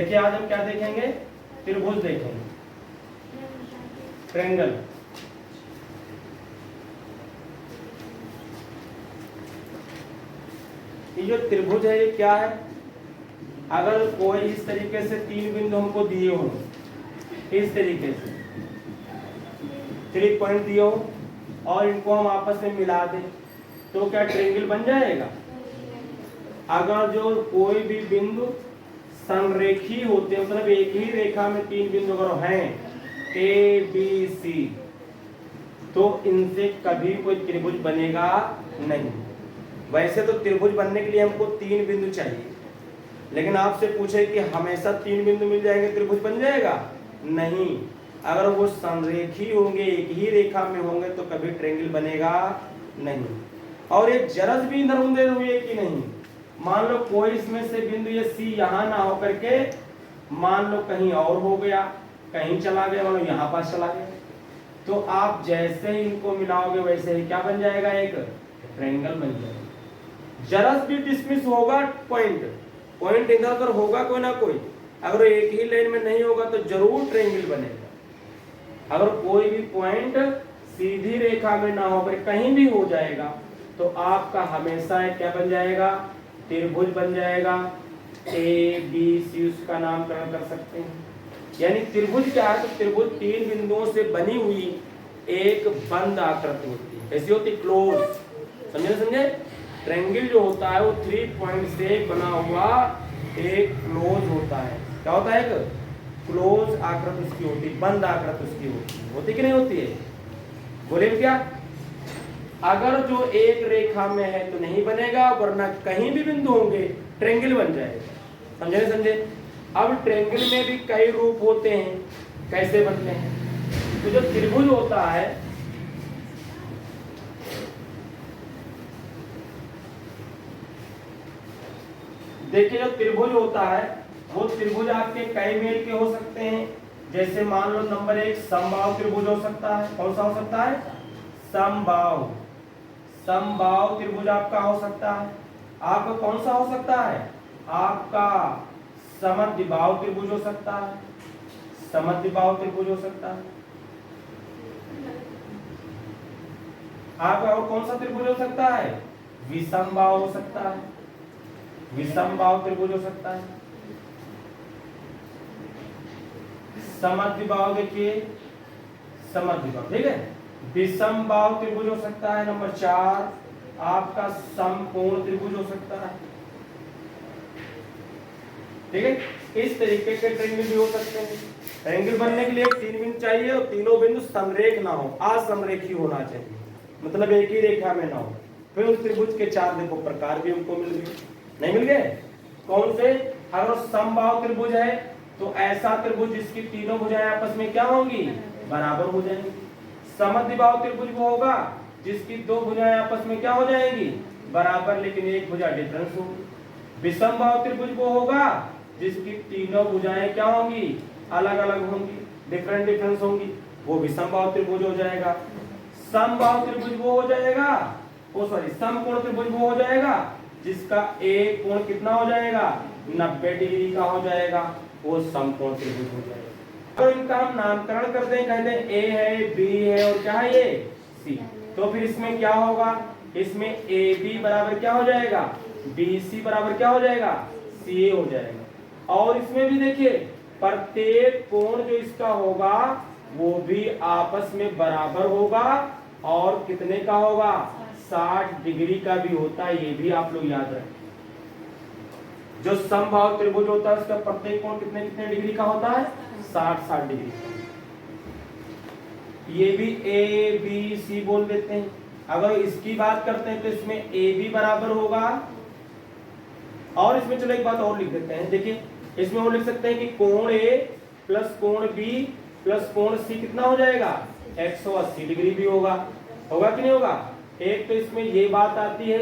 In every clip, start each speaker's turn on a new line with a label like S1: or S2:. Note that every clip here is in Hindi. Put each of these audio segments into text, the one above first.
S1: देखिए आज हम क्या देखेंगे, त्रिभुज देखेंगे, ट्रायंगल। ये जो त्रिभुज है ये क्या है, अगर कोई इस तरीके से तीन बिंदु हमको दिए हो, इस तरीके से 3 पॉइंट दिए हो और इनको हम आपस में मिला दें तो क्या ट्रायंगल बन जाएगा। अगर जो कोई भी बिंदु संरेखी होते हैं, मतलब एक ही रेखा में तीन बिंदु अगर हैं ए बी सी, तो इनसे कभी कोई त्रिभुज बनेगा नहीं। वैसे तो त्रिभुज बनने के लिए हमको तीन बिंदु चाहिए, लेकिन आपसे पूछे कि हमेशा तीन बिंदु मिल जाएंगे त्रिभुज बन जाएगा, नहीं। अगर वो संरेखी होंगे, एक ही रेखा में होंगे, तो कभी ट्रायंगल बनेगा नहीं। और ये जरस भी इधर उधर हुए कि नहीं, मान लो कोई इसमें से बिंदु ये सी यहाँ ना हो करके मान लो कहीं और हो गया, कहीं चला गया, मान लो यहाँ पास चला गया, तो आप जैसे ही इनको मिलाओगे वैसे ही क्या बन जाएगा, एक ट्रायंगल बन जाएगा। जरस भी डिसमिस होगा पॉइंट इधर उधर होगा कोई ना कोई, अगर एक ही लाइन में नहीं होगा तो जरूर ट्रायंगल बनेगा। अगर कोई भी पॉइंट सीधी रेखा में ना होकर कहीं भी हो जाएगा तो आपका हमेशा क्या बन जाएगा, त्रिभुज बन जाएगा। ए बी सी उसका नामकरण कर सकते हैं। यानी त्रिभुज क्या है, तो त्रिभुज तीन बिंदुओं से बनी हुई एक बंद आकृति होती है। ऐसी होती क्लोज, समझे। ट्रायंगल जो होता है वो 3 पॉइंट से बना हुआ एक क्लोज होता है। क्या होता है, एक क्लोज आकृति उसकी होती है, बंद आकृति उसकी होती कि नहीं होती है, बोले क्या। अगर जो एक रेखा में है तो नहीं बनेगा, वरना कहीं भी बिंदु होंगे ट्रायंगल बन जाएगा। समझे। अब ट्रायंगल में भी कई रूप होते हैं, कैसे बनते हैं। तो जो त्रिभुज होता है, देखिए जो त्रिभुज होता है वो त्रिभुज आपके कई मेल के हो सकते हैं। जैसे मान लो नंबर 1 समबाहु त्रिभुज हो सकता है। कौन सा हो सकता है, समबाहु त्रिभुज आपका हो सकता है। आपका कौन सा हो सकता है, आपका समद्विबाहु त्रिभुज हो सकता है, समद्विबाहु त्रिभुज हो सकता है। आपका और कौन सा त्रिभुज हो सकता है, विषमबाहु हो सकता है, विषमबाहु त्रिभुज हो सकता है। समद्विबाहु देखिए, समद्विबाहु ठीक है। विषमबाहु त्रिभुज हो सकता है। नंबर 4 आपका समकोण त्रिभुज हो सकता है, ठीक है। इस तरीके के ट्रायंगल भी हो सकते हैं। ट्रायंगल बनने के लिए तीन बिंदु चाहिए और तीनों बिंदु समरेख ना हो, असमरेखी होना चाहिए, मतलब एक ही रेखा में ना हो। फिर उस त्रिभुज के 4 देखो प्रकार भी हमको मिल गए, नहीं मिल गए। कौन से, अगर समबाहु त्रिभुज है तो ऐसा त्रिभुज जिसकी तीनों भुजाएं आपस में क्या होंगी, बराबर हो जाएंगी। समद्विबाहु त्रिभुज वो होगा जिसकी दो भुजाएं आपस में क्या हो जाएंगी, बराबर, लेकिन एक भुजा डिफरेंस होगी। विषमबाहु त्रिभुज वो होगा जिसकी तीनों भुजाएं क्या होंगी, अलग अलग होंगी, डिफरेंस होंगी, वो विषमबाहु त्रिभुज हो जाएगा। समबाहु त्रिभुज वो हो जाएगा, समकोण त्रिभुज वो हो जाएगा जिसका एक कोण कितना हो जाएगा, 90 डिग्री का हो जाएगा, वो समकोण त्रिभुज हो जाएगा। तो इनका हम नामकरण कर दें, कहते हैं ए है, बी है और क्या है ये, सी। तो फिर इसमें क्या होगा, इसमें ए बी बराबर क्या हो जाएगा, बी सी बराबर क्या हो जाएगा, सी ए हो जाएगा। और इसमें भी देखिए प्रत्येक कोण जो इसका होगा वो भी आपस में बराबर होगा और कितने का होगा, 60 डिग्री का भी होता है, ये भी आप लोग याद रखें। जो समबाहु त्रिभुज होता है उसका प्रत्येक कोण कितने कितने डिग्री का होता है, 60 डिग्री का। ये भी ए बी सी बोल देते हैं। अगर इसकी बात करते हैं तो इसमें ए बी बराबर होगा, और इसमें चलो एक बात और लिख देते हैं, देखिए इसमें वो लिख सकते हैं कि कोण ए प्लस कोण बी प्लस कोण सी कितना हो जाएगा, 180 डिग्री भी होगा कि नहीं होगा। एक तो इसमें ये बात आती है,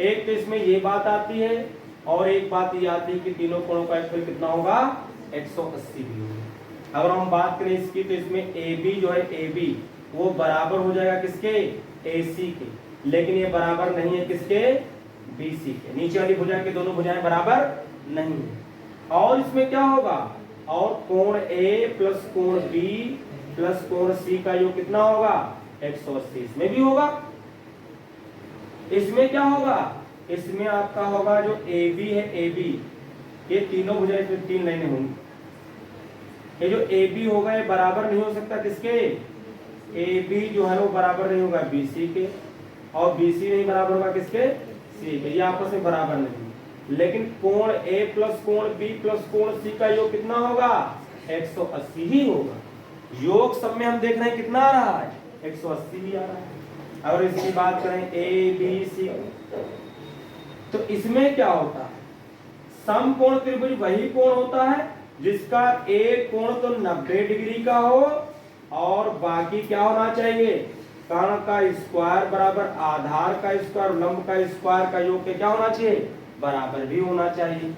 S1: एक तो इसमें ये बात आती है, और एक बात ये आती है कि तीनों कोणों का एफएल कितना होगा, 180 भी होगा। अगर हम बात करें इसकी तो इसमें ए बी जो है, ए बी वो बराबर हो जाएगा किसके, ए सी के, लेकिन ये बराबर नहीं है किसके, बी सी के। नीचे वाली भुजा के दोनों भुजाएं बराबर नहीं है। और इसमें क्या होगा, और कोण ए प्लस कोण बी प्लस कोण सी का योग कितना होगा 180। इसमें भी होगा। इसमें क्या होगा, इसमें आपका होगा जो ए बी है, ए बी ये तीनों भुजा, इसमें 3 लाइनें होंगी। ये जो ए बी होगा ये बराबर नहीं हो सकता किसके, ए बी जो है वो बराबर नहीं होगा बी सी के, और बी सी नहीं बराबर होगा किसके, सी के। ये आपस में बराबर नहीं। लेकिन कोण ए प्लस कोण बी प्लस कोण सी का योग कितना होगा 180 ही होगा। योग सब में हम देख रहे हैं कितना आ रहा है 180 ही आ रहा है। अगर इसकी बात करें ए बी सी, तो इसमें क्या होता है, समकोण त्रिभुज वही कोण होता है जिसका एक कोण तो 90 डिग्री का हो और बाकी क्या होना चाहिए, कर्ण का स्क्वायर बराबर आधार का स्क्वायर लंब का स्क्वायर का योग क्या होना चाहिए, बराबर भी होना चाहिए।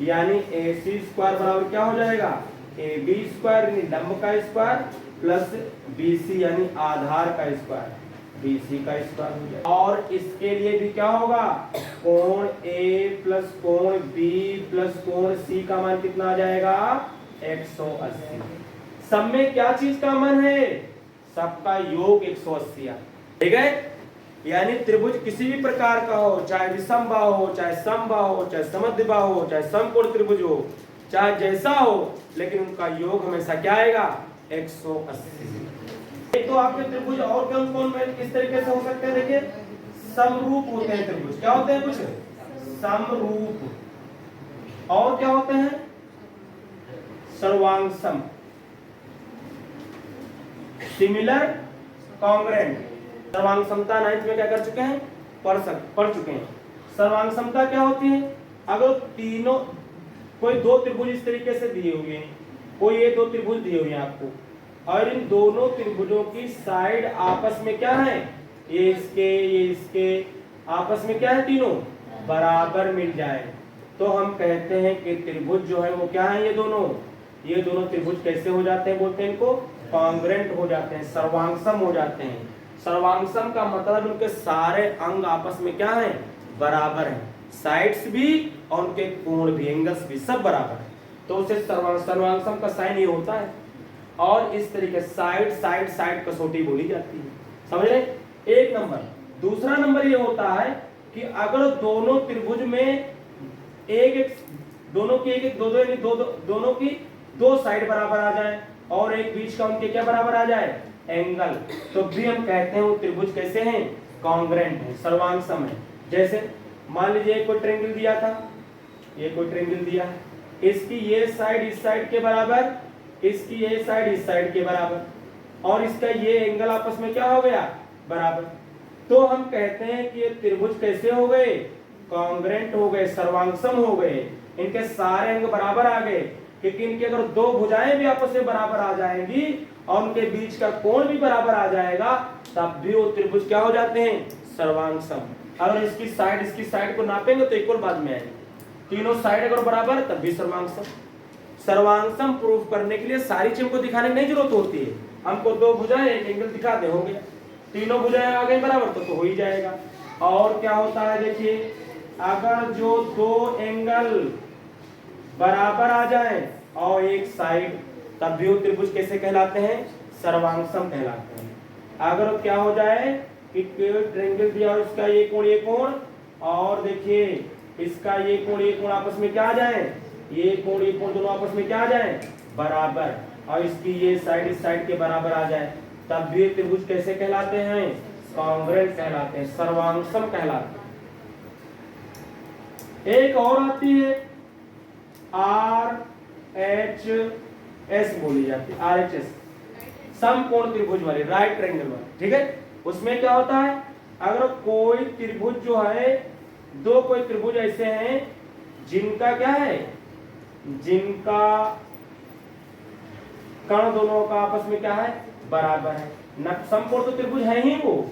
S1: यानी ए सी स्क्वायर बराबर क्या हो जाएगा, ए बी स्क्वायर यानी लंब का स्क्वायर प्लस बी सी यानी आधार का स्क्वायर बी सी का स्क्वायर हो जाएगा। और इसके लिए भी क्या होगा, कोण ए प्लस कोण बी प्लस कोण सी का मान कितना आ जाएगा 180। सब में क्या चीज का मान है, सबका योग 180। ठीक है, यानी त्रिभुज किसी भी प्रकार का हो, चाहे विषमबाहु हो, चाहे समबाहु हो, चाहे समद्विबाहु हो, चाहे समकोण त्रिभुज हो, चाहे जैसा हो, लेकिन उनका योग हमेशा क्या आएगा 180। एक तो आपके त्रिभुज और कौन कौन किस तरीके से हो सकते हैं, देखिए समरूप होते हैं त्रिभुज। क्या होते हैं, कुछ समरूप। और क्या होते हैं, सर्वांगसम, सिमिलर, कॉन्ग्रुएंट। सर्वांग समता 9th में क्या कर चुके हैं, पढ़ चुके हैं। सर्वांग समता क्या होती है, अगर तीनों कोई दो त्रिभुज इस तरीके से दिए हुए हैं, कोई ये दो त्रिभुज दिए हुए हैं आपको, और इन दोनों त्रिभुजों की साइड आपस में क्या है, ये इसके आपस में क्या है, तीनों बराबर मिल जाए, तो हम कहते हैं कि त्रिभुज जो है वो क्या है, ये दोनों त्रिभुज कैसे हो जाते हैं, बोलते हैं इनको कॉन्ग्रुएंट हो जाते हैं, सर्वांगसम हो जाते हैं। सर्वांगसम का मतलब उनके सारे अंग आपस में क्या है, बराबर हैं, साइड्स भी और उनके कोण भी, एंगल्स भी सब बराबर है, तो उसे सर्वांगसम का साइन ये होता है। और इस तरीके साइड कसौटी बोली जाती है, समझ रहे। एक नंबर। दूसरा नंबर ये होता है कि अगर दोनों त्रिभुज में दोनों की दो साइड बराबर आ जाए और एक बीच का उनके क्या बराबर आ जाए, एंगल, तो भी हम कहते हैं वो त्रिभुज कैसे हैं, कॉन्ग्रुएंट है, सर्वांगसम है। जैसे मान लीजिए कोई ट्रायंगल दिया था, ये कोई ट्रायंगल दिया है, इसकी ये साइड इस साइड के बराबर, इसकी ये साइड इस साइड के बराबर, और इसका ये एंगल आपस में क्या हो गया, बराबर, तो हम कहते हैं कि ये त्रिभुज कैसे हो गए, कॉन्ग्रुएंट हो गए, सर्वांगसम हो गए, इनके सारे अंग बराबर आ गए, क्योंकि इनकी अगर दो भुजाएं भी आपस में बराबर आ जाएंगी और उनके बीच का कोण भी बराबर आ जाएगा, तब भी वो त्रिभुज क्या हो जाते हैं, सर्वांगसम। अगर इसकी साइड को नापेंगे तो इक्वल बाद में आएंगे, तीनों साइड अगर बराबर तब भी सर्वांगसम। सर्वांगसम प्रूफ करने के लिए सारी चीजों को दिखाने की नहीं जरूरत होती है, हमको दो भुजाएं एक एंगल दिखा दे, हो गया, तीनों भुजाएं आ गई बराबर तो हो ही जाएगा। और क्या होता है, देखिए अगर जो दो एंगल बराबर आ जाए और एक साइड, तब भी वो त्रिभुज कैसे कहलाते हैं, सर्वांगसम कहलाते हैं। अगर क्या हो जाए कि ट्रायंगल दिया और इसका ये कोण और देखिए इसका ये कोण आपस में क्या आ जाए, ये कोण दोनों आपस में क्या आ जाए, बराबर, और इसकी ये साइड इस साइड के बराबर आ जाए, तब भी त्रिभुज कैसे कहलाते हैं, कॉन्ग्रुएंट कहलाते हैं, सर्वांगसम कहलाते हैं। एक और आती है RHS बोली जाती है, RHS, समकोण त्रिभुज वाली, राइट ट्रायंगल वाली, ठीक है। उसमें क्या होता है, अगर कोई त्रिभुज जो है, दो कोई त्रिभुज ऐसे हैं जिनका क्या है, जिनका कर्ण दोनों का आपस में क्या है, बराबर है, न समकोण तो त्रिभुज है ही, वो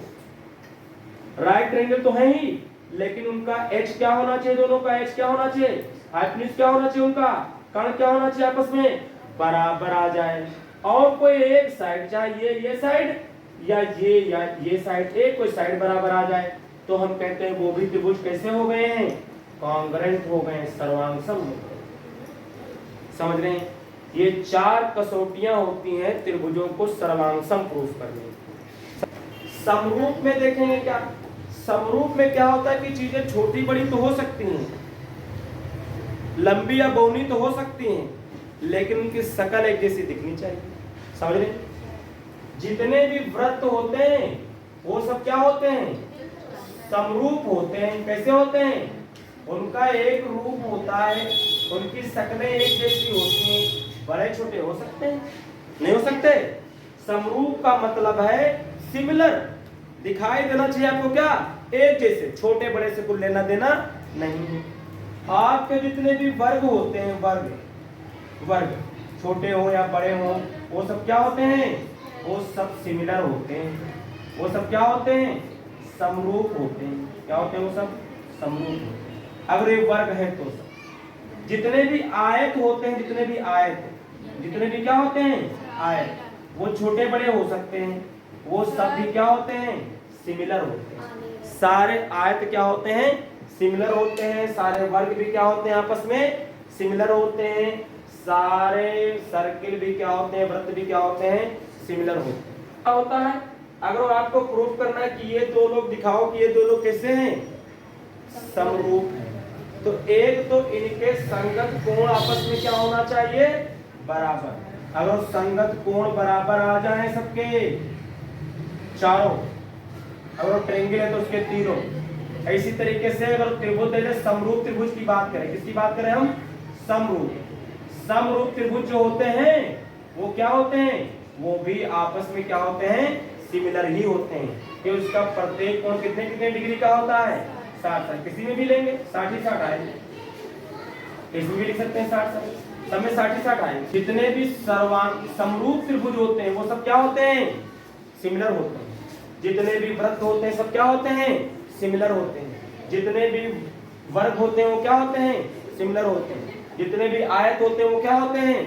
S1: राइट ट्रायंगल तो है ही, लेकिन उनका एच क्या होना चाहिए, दोनों का एच क्या होना चाहिए, हाइपोटेन्यूज क्या होना चाहिए, उनका कर्ण क्या होना चाहिए, आपस में बराबर आ जाए। और कोई एक साइड, चाहे ये साइड या ये साइड, एक कोई साइड बराबर आ जाए, तो हम कहते हैं वो भी त्रिभुज कैसे हो गए हैं, कॉन्ग्रुएंट हो गए, सर्वांगसम हो गए। समझ रहे हैं? ये 4 कसौटियां होती हैं त्रिभुजों को सर्वांगसम प्रूफ करने की। समरूप में देखेंगे क्या? समरूप में क्या होता है कि चीजें छोटी बड़ी तो हो सकती हैं, लंबी या बौनी तो हो सकती हैं, लेकिन उनकी शकल एक जैसी दिखनी चाहिए। समझ रहे? जितने भी वृत्त होते हैं वो सब क्या होते हैं? समरूप होते हैं। कैसे होते हैं? उनका एक रूप होता है, उनकी शक्लें एक जैसी होती हैं। बड़े छोटे हो सकते हैं? नहीं हो सकते। समरूप का मतलब है सिमिलर, दिखाई देना चाहिए आपको क्या? एक जैसे, छोटे बड़े से कुछ लेना देना नहीं है। आपके जितने भी वर्ग होते हैं, वर्ग छोटे हो या बड़े हो, वो सब क्या होते हैं? वो सब सिमिलर होते हैं। वो सब क्या होते हैं? समरूप होते हैं। क्या होते हैं? वो सब समरूप होते हैं। अगर ये वर्ग है तो सब जितने भी आयत होते हैं, जितने भी क्या होते हैं? आयत, वो छोटे बड़े हो सकते हैं, वो सब भी क्या होते हैं? सिमिलर होते हैं। सारे आयत क्या होते हैं? सिमिलर होते हैं। सारे वर्ग भी क्या होते हैं? आपस में सिमिलर होते हैं। सारे सर्किल भी क्या होते हैं? वृत्त भी क्या होते हैं? सिमिलर होते हैं। क्या होता है? अगर आपको प्रूफ करना है कि ये दो लोग, दिखाओ कि ये दो लोग कैसे हैं? समरूप हैं, तो एक तो इनके संगत कोण आपस में क्या होना चाहिए? बराबर। अगर संगत कोण बराबर आ जाए सबके चारों, अगर ट्रायंगल है तो उसके तीनों, इसी तरीके से अगर त्रिभुज दे दे, समरूप त्रिभुज की बात करें, किसकी बात करें हम? समरूप त्रिभुज जो होते हैं वो क्या होते हैं? वो भी आपस में क्या होते हैं? सिमिलर ही होते हैं कि उसका प्रत्येक कोण कितने कितने डिग्री का होता है? 60। किसी में भी लेंगे 60 ही 60 आएंगे, इसमें भी लिख सकते हैं 60, सब में 60 ही 60 आएंगे। जितने भी समरूप त्रिभुज होते हैं वो सब क्या होते हैं? सिमिलर होते हैं। जितने भी वृत्त होते हैं सब क्या होते हैं? सिमिलर होते हैं। जितने भी वर्ग होते हैं वो क्या होते हैं? सिमिलर होते हैं। जितने भी आयत होते हैं वो क्या होते हैं?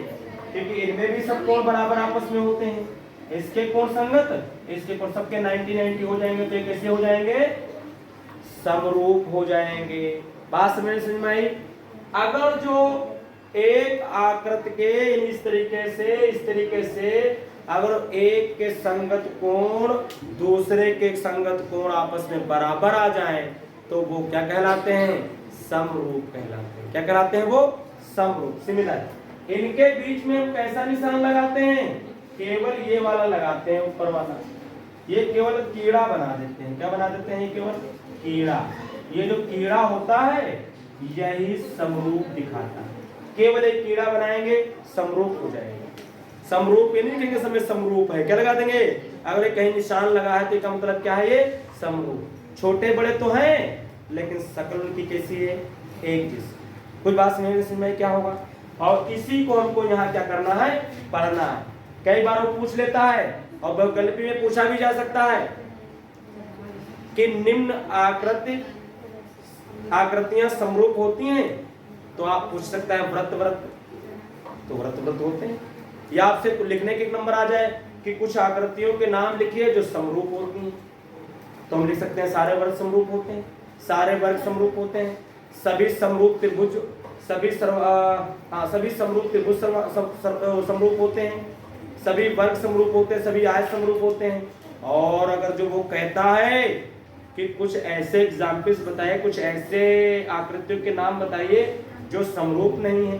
S1: क्योंकि इनमें भी सब कोण बराबर आपस में होते हैं। इसके कोण संगत, इसके कोण, सबके 90-90 हो जाएंगे, तो कैसे हो जाएंगे? समरूप हो जाएंगे। बात समझ में आई? अगर जो एक आकृति के इस तरीके से अगर एक के संगत कोण दूसरे के संगत कोण आपस में बराबर आ जाए तो वो क्या कहलाते हैं? समरूप कहलाते हैं। क्या कहलाते हैं वो? समरूप, सिमिलर। इनके बीच में हम कैसा निशान लगाते हैं? केवल ये वाला लगाते हैं, ऊपर वाला। ये केवल कीड़ा बना देते हैं। क्या बना देते हैं? ये केवल कीड़ा। ये जो कीड़ा होता है यही समरूप दिखाता है। केवल एक कीड़ा बनाएंगे, समरूप हो जाएगा। समरूप ये नहीं कहेंगे समय समरूप है, क्या लगा देंगे? अगर कहीं निशान लगा है तो इसका मतलब क्या है? ये समरूप। छोटे बड़े तो हैं लेकिन शक्ल उनकी कैसी है? एक जैसी। कुछ बात समझ में क्या होगा? और इसी को हमको यहाँ क्या करना है? पढ़ना है। कई बार वो पूछ लेता है और बहुकल्पी में पूछा भी जा सकता है कि निम्न आकृतियां समरूप होती हैं, तो आप पूछ सकता है वृत्त, तो वृत्त होते हैं। या आपसे लिखने के एक नंबर आ जाए कि कुछ आकृतियों के नाम लिखिए जो समरूप होती हैं, तो हम लिख सकते हैं सारे वर्ग समरूप होते हैं, सारे वर्ग समरूप होते हैं, सभी समरूप त्रिभुज सभी समरूप त्रिभुज समरूप होते हैं, सभी वर्ग समरूप होते हैं, सभी आयत समरूप होते हैं। और अगर जो वो कहता है कि कुछ ऐसे एग्जाम्पल्स बताइए, कुछ ऐसे आकृतियों के नाम बताइए जो समरूप नहीं है,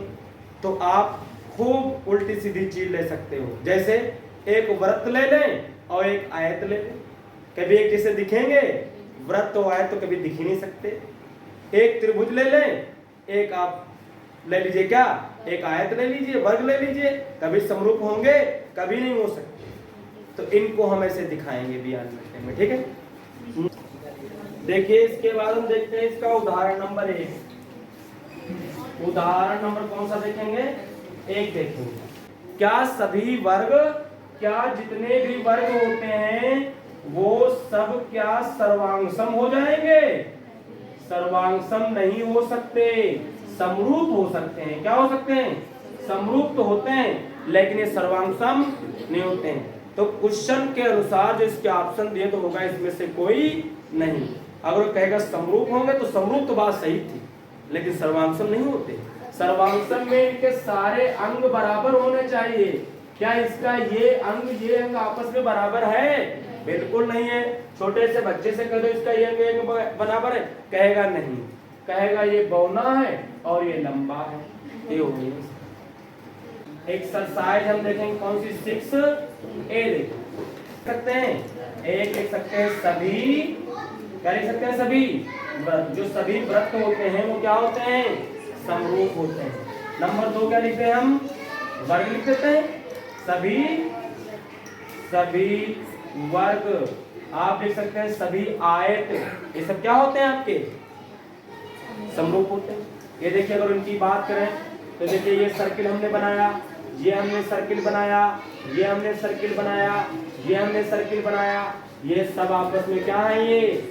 S1: तो आप खूब उल्टी सीधी चीज ले सकते हो। जैसे एक वृत्त ले लें और एक आयत ले लें, कभी एक जैसे दिखेंगे? वृत्त और आयत तो कभी दिख ही नहीं सकते। एक त्रिभुज ले लें, एक आप ले लीजिए क्या? एक आयत ले लीजिए, वर्ग ले लीजिए, कभी समरूप होंगे, कभी नहीं हो सकते। तो इनको हम ऐसे दिखाएंगे बयान में, ठीक है? देखिए इसके बाद हम देखते हैं इसका उदाहरण नंबर 1। उदाहरण नंबर कौन सा देखेंगे? 1 देखेंगे। क्या सभी वर्ग, क्या जितने भी वर्ग होते हैं वो सब क्या सर्वांगसम हो जाएंगे? सर्वांगसम नहीं हो सकते, समरूप हो सकते हैं। क्या हो सकते हैं? समरूप तो होते हैं लेकिन ये सर्वांगसम नहीं होते हैं। तो क्वेश्चन के अनुसार जो इसके ऑप्शन दिए तो होगा इसमें से कोई नहीं। अगर कहेगा समरूप होंगे तो समरूप तो बात सही थी, लेकिन सर्वांगसम नहीं होते। सर्वांशम में इनके सारे अंग बराबर होने चाहिए। क्या इसका ये अंग आपस में बराबर है? बिल्कुल नहीं है। छोटे से बच्चे से कह दो इसका ये अंग बराबर है, कहेगा नहीं, कहेगा ये बौना है और ये लंबा है। ये हो गई एक्सरसाइज। हम देखेंगे कौन सी 6A देख सकते हैं। एक लिख सकते हैं सभी, क्या लिख सकते हैं? सभी व्रत। जो सभी व्रत होते हैं वो क्या होते हैं? समरूप होते हैं। नंबर 2 क्या लिखते हैं हम? वर्ग लिख देते हैं। सभी वर्ग। आप लिख सकते हैं सभी आयत। ये सब क्या होते हैं? आपके समरूप होते हैं। ये देखिए अगर उनकी बात करें तो देखिए ये सर्किल हमने बनाया, ये हमने सर्किल बनाया, ये हमने सर्किल बनाया, ये हमने सर्किल बनाया। ये सब आपस में क्या है? ये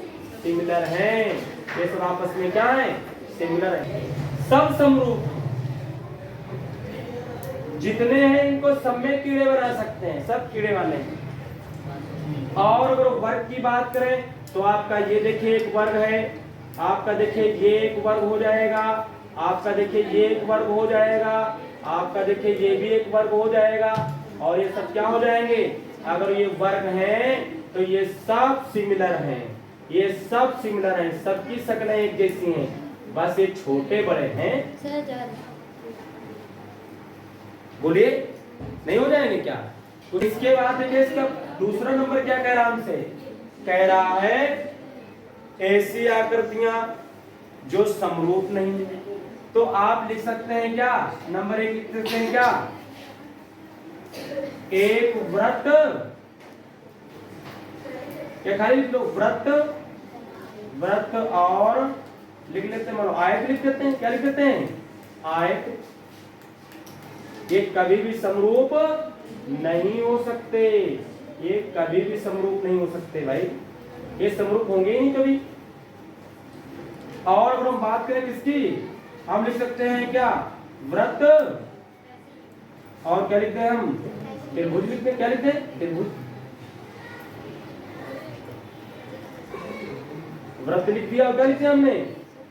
S1: सिमिलर हैं। ये सब आपस में क्या है? सिमिलर है। सब समरूप जितने हैं इनको सब में कीड़े बना सकते हैं, सब कीड़े वाले हैं। और अगर वर्ग की बात करें तो आपका ये देखिए एक वर्ग है, आपका देखिए ये एक वर्ग हो जाएगा, आपका देखिए ये एक वर्ग हो जाएगा, आपका देखिए ये भी एक वर्ग हो जाएगा, और ये सब क्या हो जाएंगे? अगर ये वर्ग हैं तो ये सब सिमिलर हैं, ये सब सिमिलर हैं, सबकी शक्लें एक जैसी हैं, बस ये छोटे बड़े हैं। बोलिए नहीं हो जाएंगे क्या? तो इसके बाद देखिए इसका दूसरा नंबर क्या कह रहा है हमसे? कह रहा है ऐसी आकृतियां जो समरूप नहीं है। तो आप लिख सकते हैं क्या? नंबर 1 लिख सकते हैं क्या? एक वृत्त, क्या खाली लिख लो वृत्त, वृत्त और लिख लेते हैं, आयत लिख देते हैं। क्या लिख देते हैं? आयत। ये कभी भी समरूप नहीं हो सकते, ये कभी भी समरूप नहीं हो सकते भाई, ये समरूप होंगे ही नहीं कभी। और अगर हम बात करें किसकी, हम लिख सकते हैं क्या? वृत्त, और क्या लिखते हैं हम? त्रिभुज लिखते हैं। क्या लिखते हैं? त्रिभुज। वृत्त लिख दिया और क्या लिख दिया हमने?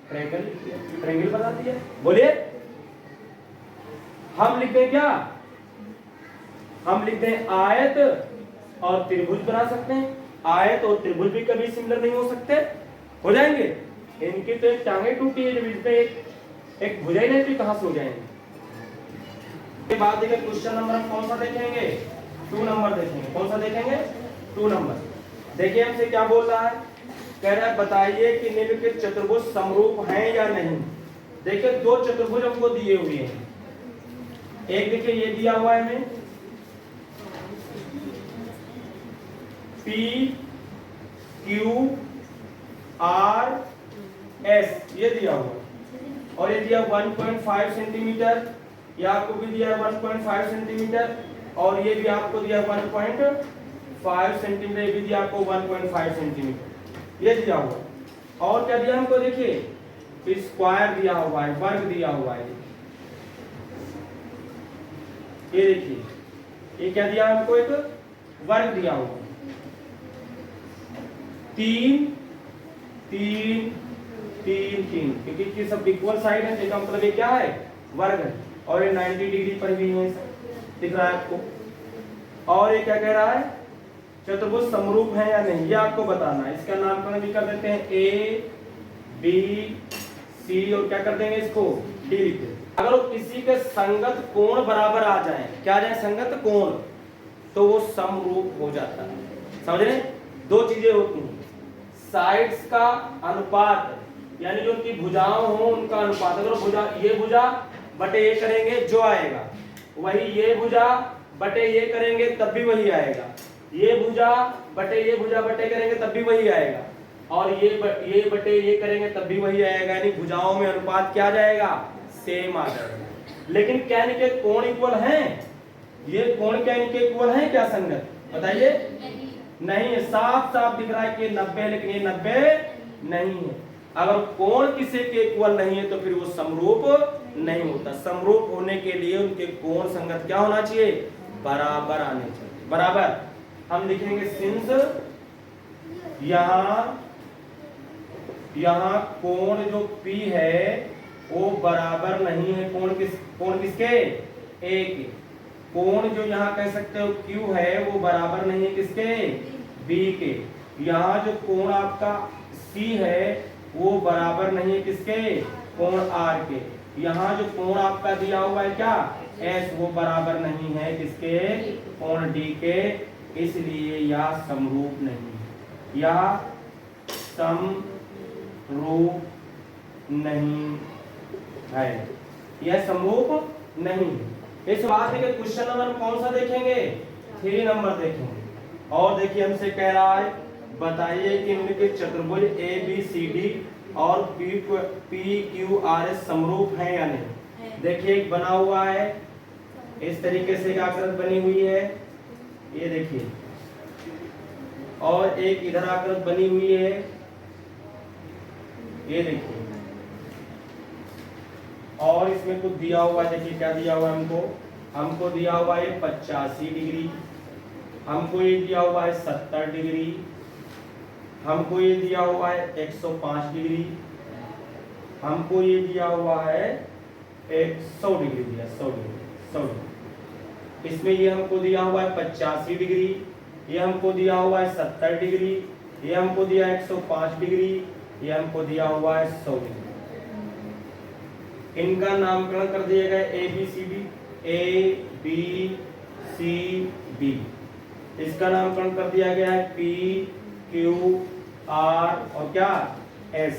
S1: ट्रायंगल लिख दिया, ट्रायंगल बना दिया। बोलिए हम लिखते हैं क्या? हम लिखते हैं आयत और त्रिभुज बना सकते हैं। आयत और त्रिभुज भी कभी सिमिलर नहीं हो सकते, हो जाएंगे? इनकी तो एक टांगे टूटी है, जब इसमें एक भुजा ही नहीं तो कहां से हो जाएंगे? के बाद देखिए क्वेश्चन नंबर हम कौन सा देखेंगे? 2 नंबर देखेंगे। कौन सा देखेंगे? 2 नंबर। देखिए हमसे क्या बोल रहा है? कह रहा है बताइए कि निम्नलिखित चतुर्भुज समरूप हैं या नहीं। देखिए 2 चतुर्भुज हमको दिए हुए हैं। एक देखिए ये दिया हुआ है हमें PQRS, ये दिया हुआ, और ये दिया 1.5 सेंटीमीटर, ये आपको भी दिया 1.5 सेंटीमीटर, और ये भी आपको दिया 1.5 सेंटीमीटर, ये भी दिया आपको 1.5 सेंटीमीटर, ये दिया हुआ। और क्या दिया हमको? देखिए स्क्वायर दिया हुआ है, वर्ग दिया हुआ है। ये देखिए ये क्या दिया हमको? एक वर्ग दिया हुआ। 3 3 3 3, क्योंकि सब इक्वल साइड है, इसका मतलब ये क्या है? वर्ग है। और ये 90 डिग्री पर भी है, दिख रहा है आपको। और ये क्या कह रहा है? चतुर्भुज समरूप है या नहीं, ये आपको बताना है। इसका नामकरण भी कर देते हैं A B C, और क्या कर देंगे इसको? D लिख देंगे। अगर किसी के संगत कोण बराबर आ जाए, क्या आ जाए? संगत कोण, तो वो समरूप हो जाता है। समझ रहे? 2 चीजें होती हैं, साइड्स का अनुपात, यानी जो उनकी भुजाओं हो उनका अनुपात। अगर भुजा ये भुजा बटे ये करेंगे जो आएगा वही, ये भुजा बटे ये करेंगे तब भी वही आएगा, ये भुजा बटे ये भुजा बटे करेंगे तब भी वही आएगा, और ये बटे ये करेंगे तब भी वही आएगा। यानी भुजाओं में अनुपात क्या जाएगा? सेम आ जाएगा। लेकिन क्या इनके कोण इक्वल हैं? ये कोण क्या इनके इक्वल हैं क्या संगत? बताइए। नहीं है, साफ साफ दिख रहा है कि 90 है, लेकिन ये 90 नहीं है। अगर कोण किसी के इक्वल नहीं है तो फिर वो समरूप नहीं होता। समरूप होने के लिए उनके कोण संगत क्या होना चाहिए? बराबर आने चाहिए। बराबर हम लिखेंगे सिंस यहाँ कोण जो P है वो बराबर नहीं है कोण किसके, ए के। कोण जो यहाँ कह सकते हो Q है वो बराबर नहीं है किसके, B के। यहाँ जो कोण आपका C है वो बराबर नहीं है किसके, कोण R के। यहाँ जो कोण आपका दिया हुआ है क्या, S, वो बराबर नहीं है किसके, कोण D के। इसलिए यह समरूप नहीं, यह समरूप नहीं है, यह समरूप नहीं है। इस बात है कि क्वेश्चन नंबर कौन सा देखेंगे, 3 नंबर देखेंगे। और देखिए हमसे कह रहा है बताइए कि इनके चतुर्भुज ABCD और PQRS समरूप हैं या नहीं। देखिए एक बना हुआ है, इस तरीके से एक आकृति बनी हुई है, ये देखिए, और एक इधर आकृति बनी हुई है, ये देखिए, और इसमें कुछ दिया हुआ है। देखिए क्या दिया हुआ है हमको दिया हुआ है 85 डिग्री, हमको ये दिया हुआ है 70 डिग्री, हमको ये दिया हुआ है 105 डिग्री, हमको ये दिया हुआ है 100 डिग्री दिया, 100 डिग्री। इसमें ये हमको दिया हुआ है 85 डिग्री, ये हमको दिया हुआ है 70 डिग्री, ये हमको दिया है 105 डिग्री, ये हमको दिया हुआ है 100 डिग्री। इनका नामकरण कर दिया गया ABCD, ABCD। इसका नामकरण कर दिया गया है PQR और क्या S।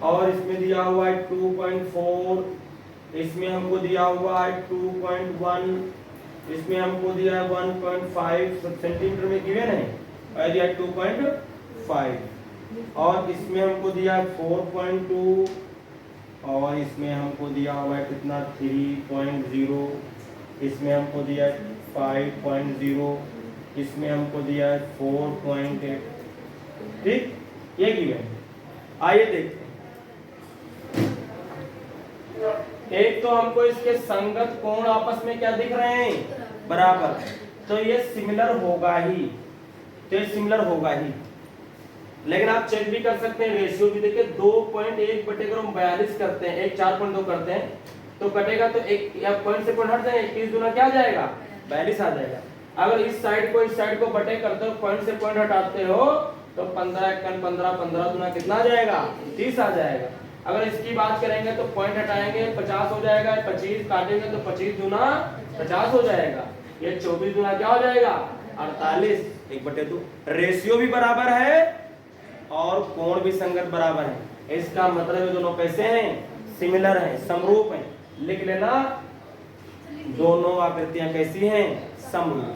S1: और इसमें दिया हुआ है 2.4, इसमें हमको दिया हुआ है 2.1, इसमें हमको दिया है 1.5 सेंटीमीटर में गिवन है, और दिया 2.5, और इसमें हमको दिया है 4.2, और इसमें हमको दिया हुआ है कितना 3.0, इसमें हमको दिया है 5.0, इसमें हमको दिया है 4.8। ठीक, ये गिवन। आइए देखते हैं। एक तो हमको इसके संगत कोण आपस में क्या दिख रहे हैं, बराबर, तो ये सिमिलर होगा ही, तो ये सिमिलर होगा ही। लेकिन आप चेक भी कर सकते हैं, रेशियो भी देखिए 2.1 बटे अगर हम 42 करते हैं, एक 4.2 करते हैं तो कटेगा, तो एक या पॉइंट से पॉइंट हट जाए, 21 गुना क्या आ जाएगा, 42 आ जाएगा। अगर इस साइड को बटे करते हो, पॉइंट से पॉइंट हटाते हो, तो 15 1 15, 15 गुना कितना आ जाएगा, 30 आ जाएगा। अगर इसकी बात करेंगे तो पॉइंट हटाएंगे 50 हो जाएगा, 25 काटेंगे तो 25 गुना 50 हो जाएगा, ये 24 गुना क्या हो जाएगा, 48, 1/2। रेशियो भी बराबर है और कोण भी संगत बराबर है। इसका मतलब ये दोनों कैसे हैं, सिमिलर हैं, समरूप हैं। लिख लेना, दोनों आकृतियां कैसी हैं, समरूप।